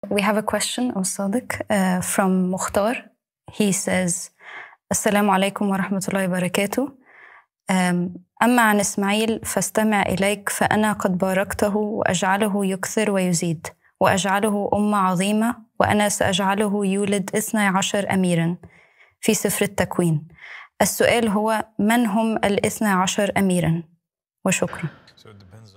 We have a question, Sadiq, from Mukhtar. He says, Assalamu alaikum wa rahmatullahi wa barakatuh. أما عن إسماعيل فاستمع إليك فأنا قد باركته وأجعله يكثر ويزيد وأجعله أمة عظيمة وأنا سأجعله يولد 12 أميرا في سفر التكوين. السؤال هو من هم 12 أميرا؟ وشكرا.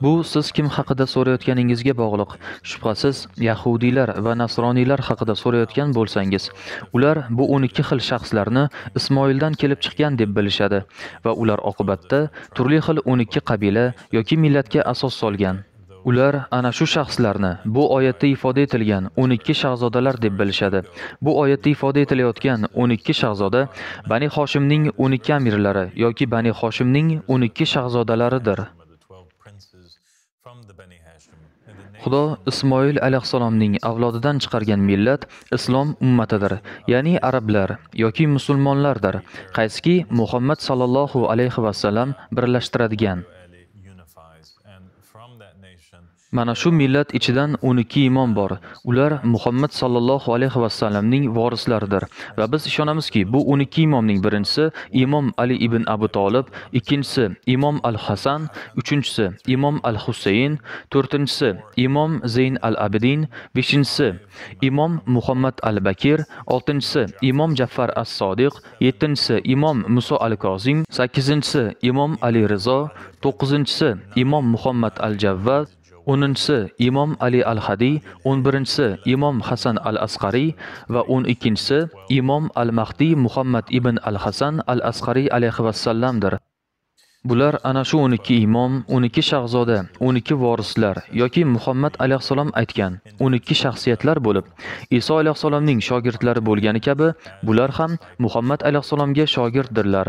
Bu siz kim haqida so'rayotganingizga bog'liq. Shubhasiz, Yahudiylar va Nasroniylar haqida so'rayotgan bo'lsangiz, ular bu 12 xil shaxslarni Ismoildan kelib chiqqan deb bilishadi va ular oqibatda turli xil 12 qabila yoki millatga asos solgan. Ular ana shu shaxslarni bu oyatda ifoda etilgan 12 shahzodalar deb bilishadi. Bu oyatda ifoda etilayotgan 12 shahzoda Bani Hoshimning 12 amirlari yoki Bani Hoshimning 12 shahzodalaridir. Xudo Ismoil alayhissalomning avlodidan chiqargan millat islom ummatidir, ya'ni arablar yoki musulmonlardir, qaysiki Muhammad sallallohu alayhi va sallam birlashtiradigan. Mana shu millat ichidan 12 imom bor. Ular Muhammad sallallohu alayhi va sallamning vorislaridir va biz ishonamizki, bu 12 imomning birinchisi Imom Ali ibn Abu Talib, ikkinchisi Imom Al-Hasan, uchinchisi Imom Al-Husayn, to'rtinchisi Imom Zayn al-Abidin, beshinchisi Imom Muhammad al-Bakir, oltinchisi Imom Jaffar as-Sodiq, yettinchisi Imom Muso al-Kozim, sakkizinchisi Imom Ali Rizo, to'qqizinchisi Imom Muhammad al-Javvad, 10-chisi Imom Ali al-Hadi, 11-chisi Imom Hasan al-Asqari va 12-chisi Imom al-Mahdi Muhammad ibn al-Hasan al-Asqari alayhi vassallamdir. Bular ana shu 12 imom, 12 shahzoda, 12 vorislar yoki Muhammad alayhissalom aytgan 12 shaxsiyatlar bo'lib, Iso alayhissalomning shogirdlari bo'lgani kabi, bular ham Muhammad alayhissalomga shogirddirlar.